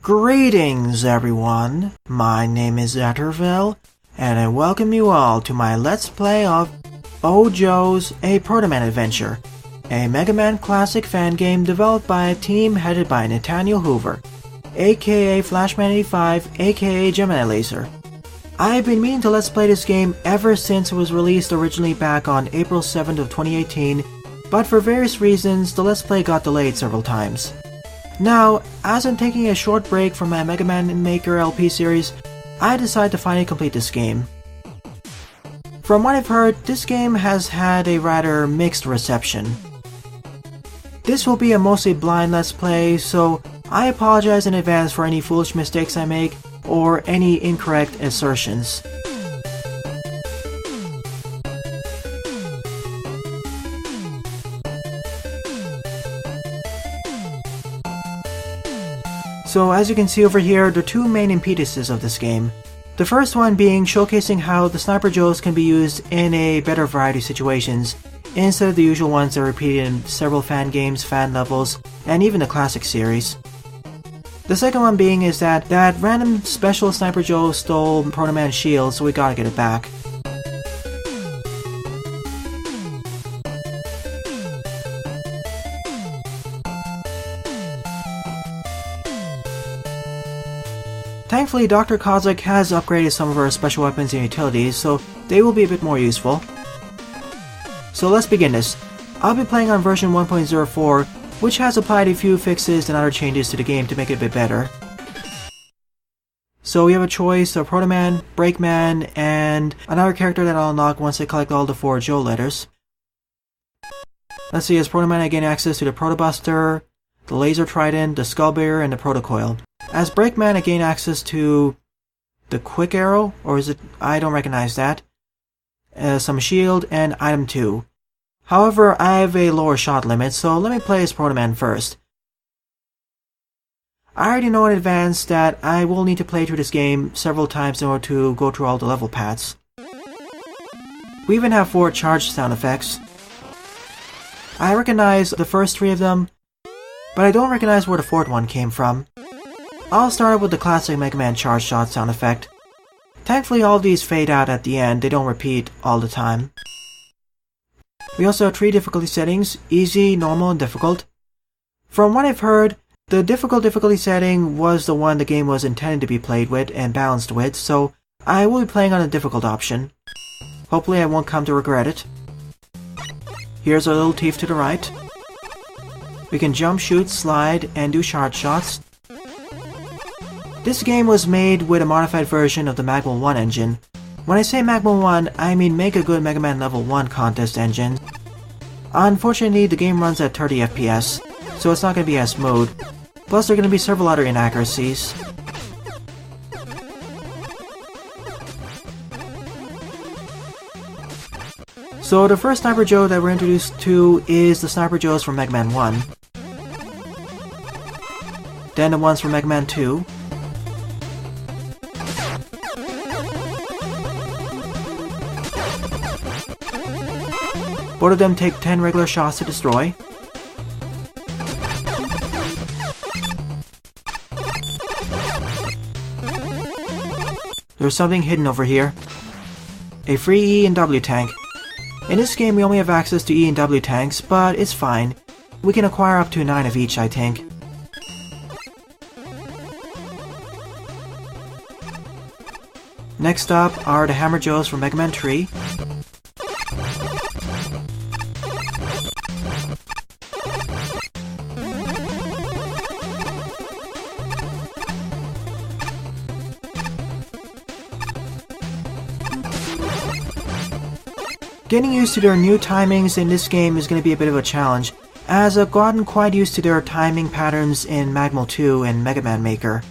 Greetings everyone, my name is Etterville, and I welcome you all to my Let's Play of JOES, a Proto Man Adventure, a Mega Man classic fan game developed by a team headed by Nathaniel Hoover, aka Flashman85, aka GeminiLaser. I've been meaning to Let's Play this game ever since it was released originally back on April 7th of 2018, but for various reasons the Let's Play got delayed several times. Now, as I'm taking a short break from my Mega Man Maker LP series, I decided to finally complete this game. From what I've heard, this game has had a rather mixed reception. This will be a mostly blind Let's Play, so I apologize in advance for any foolish mistakes I make, or any incorrect assertions. So as you can see over here, there are two main impetuses of this game. The first one being showcasing how the Sniper JOES can be used in a better variety of situations, instead of the usual ones that are repeated in several fan games, fan levels, and even the classic series. The second one being is that random special Sniper JOES stole Proto Man's shield, so we gotta get it back. Thankfully, Dr. Kozak has upgraded some of our special weapons and utilities, so they will be a bit more useful. So let's begin this. I'll be playing on version 1.04, which has applied a few fixes and other changes to the game to make it a bit better. So we have a choice of Proto Man, Brakeman, and another character that I'll unlock once I collect all the 4 JOE letters. Let's see, as Proto Man I gain access to the Proto Buster, the Laser Trident, the Skullbearer, and the Proto Coil. As Brakeman I gain access to the Quick Arrow, or is it? I don't recognize that. Some shield, and item 2. However, I have a lower shot limit, so let me play as Proto Man first. I already know in advance that I will need to play through this game several times in order to go through all the level paths. We even have 4 charge sound effects. I recognize the first 3 of them, but I don't recognize where the 4th one came from. I'll start with the classic Mega Man charge shot sound effect. Thankfully all of these fade out at the end, they don't repeat all the time. We also have 3 difficulty settings, easy, normal, and difficult. From what I've heard, the difficulty setting was the one the game was intended to be played with and balanced with, so I will be playing on the difficult option. Hopefully I won't come to regret it. Here's our little thief to the right. We can jump, shoot, slide, and do charge shots. This game was made with a modified version of the Magma 1 engine. When I say Magma 1, I mean Make a Good Mega Man Level 1 contest engine. Unfortunately, the game runs at 30 FPS, so it's not going to be as smooth. Plus, there are going to be several other inaccuracies. So the first Sniper JOE that we're introduced to is the Sniper JOES from Mega Man 1. Then the ones from Mega Man 2. Both of them take 10 regular shots to destroy. There's something hidden over here. A free E and W tank. In this game we only have access to E and W tanks, but it's fine. We can acquire up to 9 of each, I think. Next up are the Hammer JOES from Mega Man 3. Getting used to their new timings in this game is going to be a bit of a challenge, as I've gotten quite used to their timing patterns in Magma 2 and Mega Man Maker.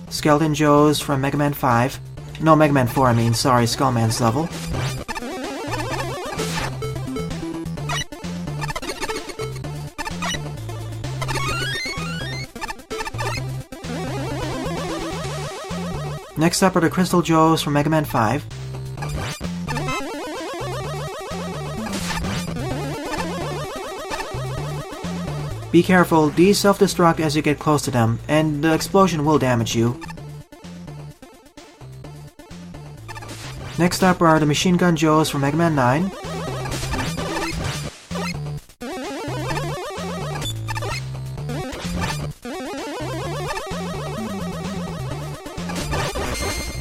Skeleton JOES from Mega Man 5. No, Mega Man 4 I mean, sorry, Skullman's level. Next up are the Crystal JOES from Mega Man 5. Be careful, these self-destruct as you get close to them, and the explosion will damage you. Next up are the machine gun JOES from Mega Man 9.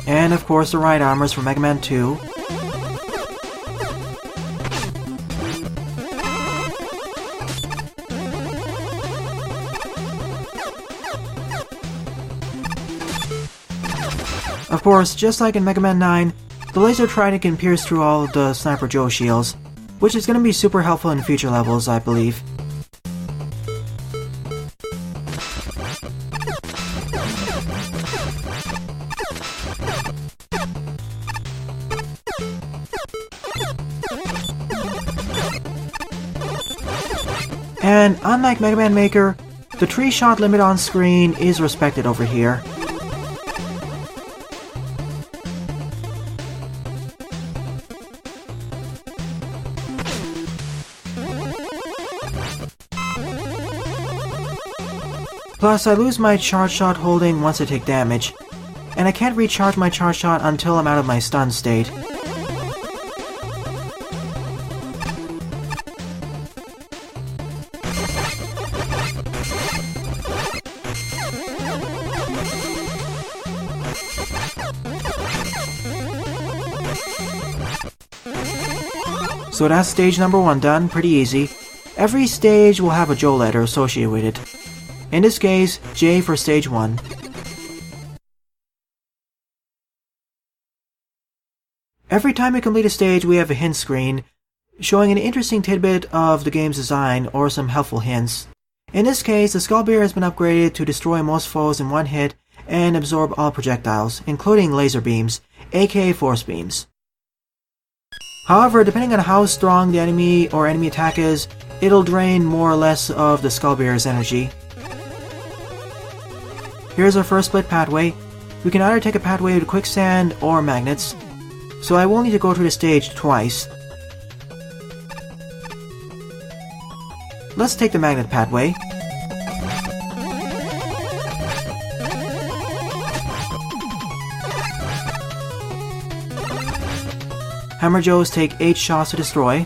And of course the ride armors from Mega Man 2. Of course, just like in Mega Man 9, the laser trident can pierce through all of the Sniper Joe shields, which is going to be super helpful in future levels, I believe. And unlike Mega Man Maker, the 3-shot limit on screen is respected over here. Plus, I lose my charge shot holding once I take damage, and I can't recharge my charge shot until I'm out of my stun state. So that's stage number 1 done, pretty easy. Every stage will have a Joe letter associated with it. In this case, J for stage 1. Every time we complete a stage, we have a hint screen, showing an interesting tidbit of the game's design or some helpful hints. In this case, the Skull Bear has been upgraded to destroy most foes in one hit and absorb all projectiles, including laser beams, aka force beams. However, depending on how strong the enemy or enemy attack is, it'll drain more or less of the Skull Bear's energy. Here's our first split pathway. We can either take a pathway with quicksand or magnets, so I will need to go through the stage twice. Let's take the magnet pathway. Hammer Joes take 8 shots to destroy.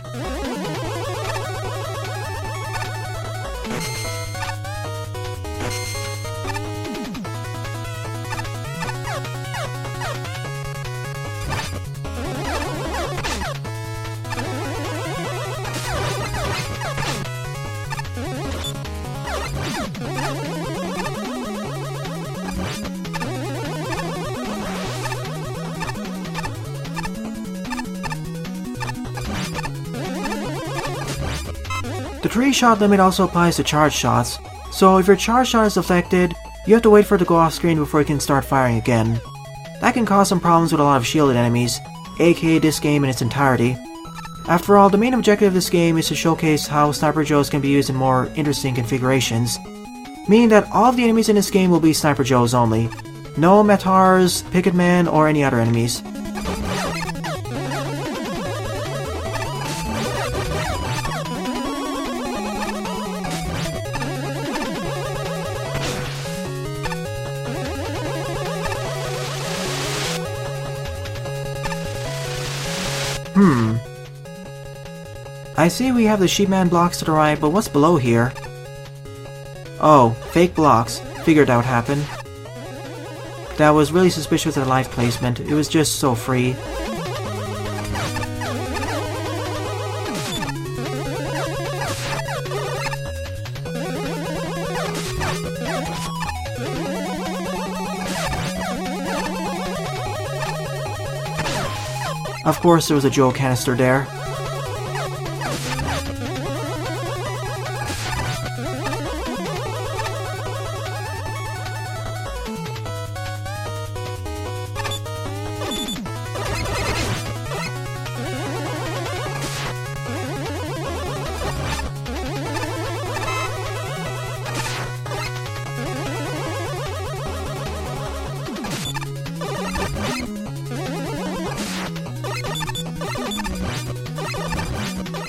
The 3-shot limit also applies to charge shots, so if your charge shot is affected, you have to wait for it to go off screen before you can start firing again. That can cause some problems with a lot of shielded enemies, aka this game in its entirety. After all, the main objective of this game is to showcase how Sniper Joes can be used in more interesting configurations, meaning that all of the enemies in this game will be Sniper Joes only. No Metars, Picketman, or any other enemies. I see we have the Sheepman blocks to the right, but what's below here? Oh, fake blocks. Figured that would happen. That was really suspicious of the life placement. It was just so free. Of course there was a Joe canister there.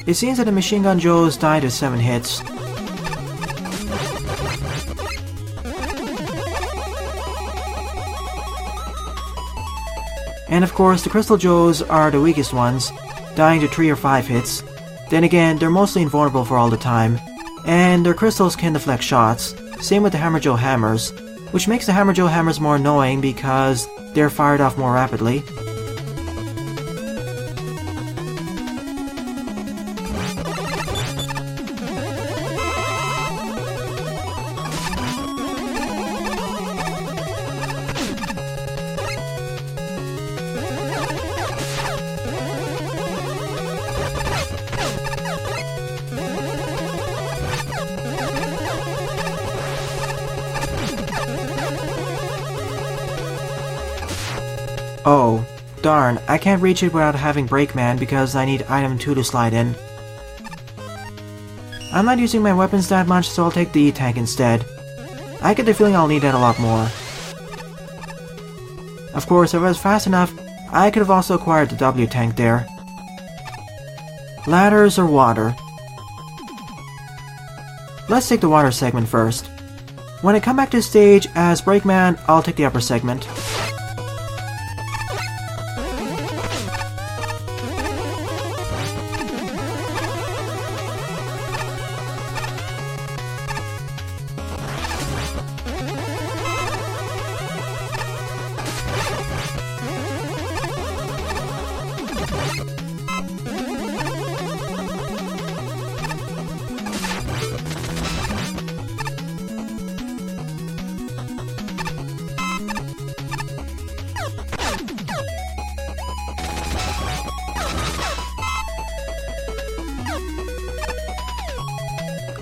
It seems that the machine gun Joes died with 7 hits. And of course, the Crystal JOES are the weakest ones, dying to 3 or 5 hits. Then again, they're mostly invulnerable for all the time, and their crystals can deflect shots, same with the Hammer Joe hammers, which makes the Hammer Joe hammers more annoying because they're fired off more rapidly. Oh, darn, I can't reach it without having Breakman because I need item 2 to slide in. I'm not using my weapons that much, so I'll take the E-Tank instead. I get the feeling I'll need that a lot more. Of course, if I was fast enough, I could have also acquired the W-Tank there. Ladders or water? Let's take the water segment first. When I come back to the stage as Breakman, I'll take the upper segment.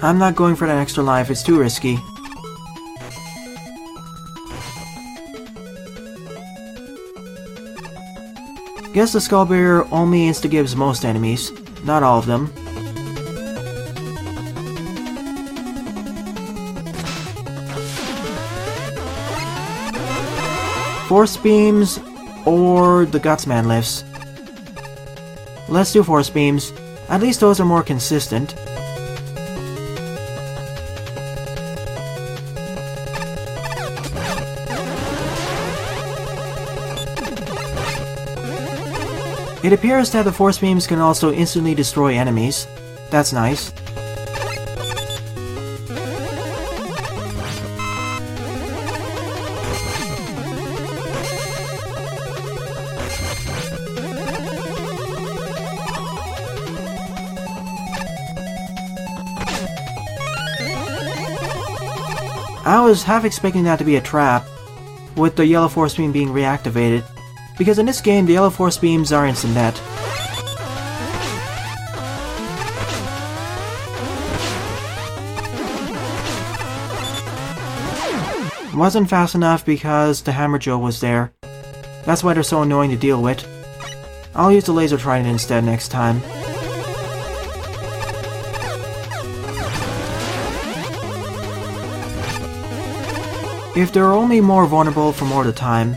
I'm not going for that extra life, it's too risky. Guess the Skullbearer only insta-gives most enemies, not all of them. Force Beams or the Gutsman lifts. Let's do Force Beams, at least those are more consistent. It appears that the Force Beams can also instantly destroy enemies. That's nice. I was half expecting that to be a trap, with the yellow Force Beam being reactivated, because in this game the yellow Force Beams are instant net. Wasn't fast enough because the Hammer Joe was there. That's why they're so annoying to deal with. I'll use the Laser Trident instead next time. If they're only more vulnerable for more of the time,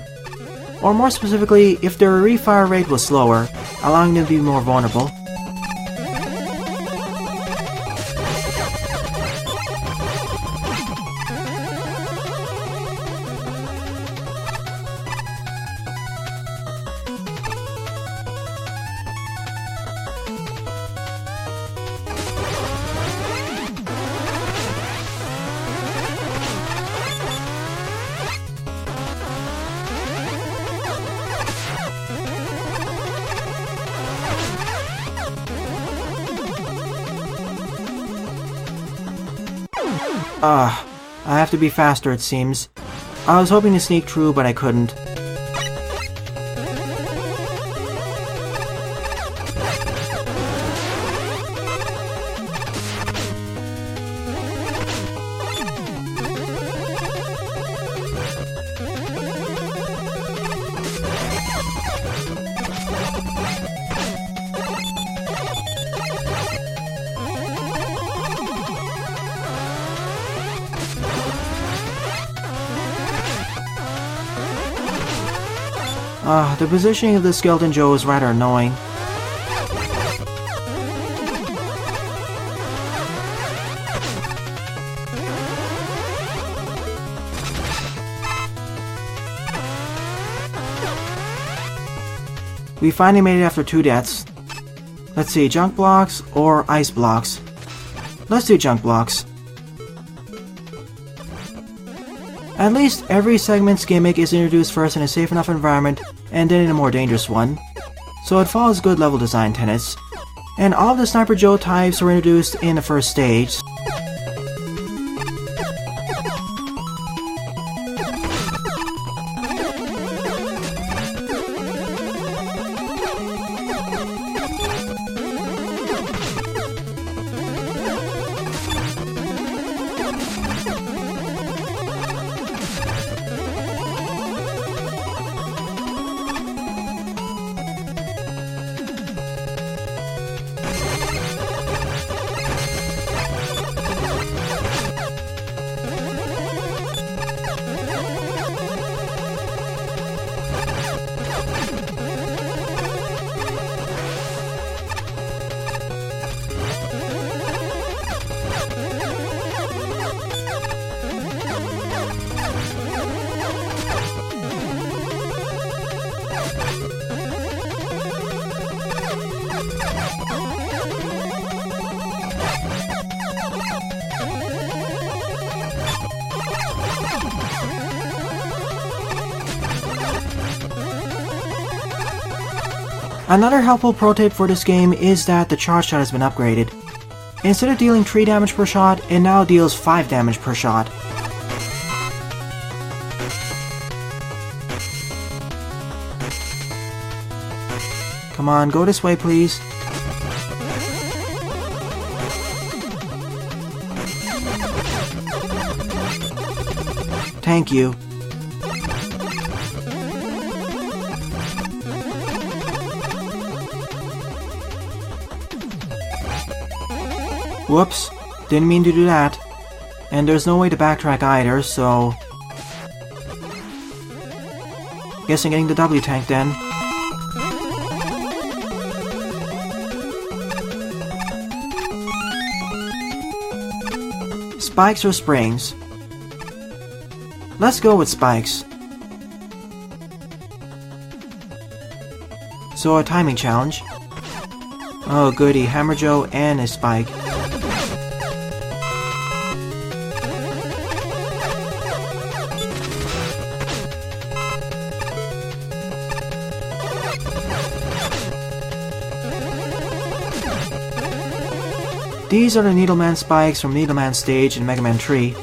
or more specifically, if their refire rate was slower, allowing them to be more vulnerable. I have to be faster it seems. I was hoping to sneak through, but I couldn't. The positioning of the Skeleton Joe is rather annoying. We finally made it after 2 deaths. Let's see, junk blocks or ice blocks? Let's do junk blocks. At least every segment's gimmick is introduced first in a safe enough environment and then in a more dangerous one, so it follows good level design tenets. And all of the Sniper Joe types were introduced in the first stage. Another helpful pro tip for this game is that the charge shot has been upgraded. Instead of dealing 3 damage per shot, it now deals 5 damage per shot. Come on, go this way, please. Thank you. Whoops, didn't mean to do that. And there's no way to backtrack either, so... Guess I'm getting the W tank then. Spikes or springs? Let's go with spikes. So a timing challenge. Oh goody, Hammer Joe and a spike. These are the Needleman spikes from Needleman stage in Mega Man 3.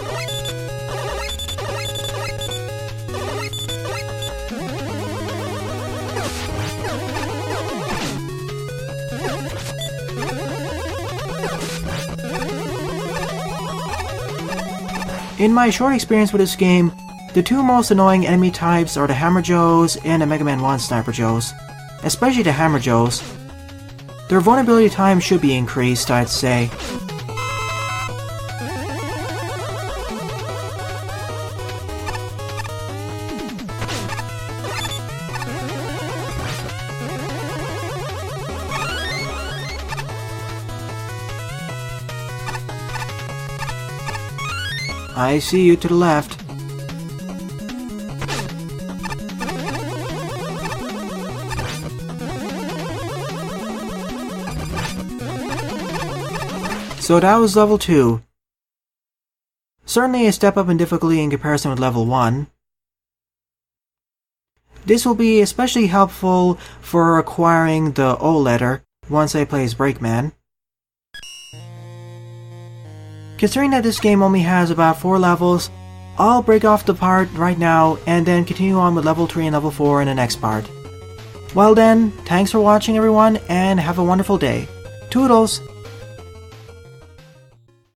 In my short experience with this game, the 2 most annoying enemy types are the Hammer Joes and the Mega Man 1 Sniper Joes, especially the Hammer Joes. Their vulnerability time should be increased, I'd say. I see you to the left. So that was level 2. Certainly a step up in difficulty in comparison with level 1. This will be especially helpful for acquiring the O letter once I play as Brakeman. Considering that this game only has about 4 levels, I'll break off the part right now and then continue on with level 3 and level 4 in the next part. Well then, thanks for watching everyone and have a wonderful day. Toodles!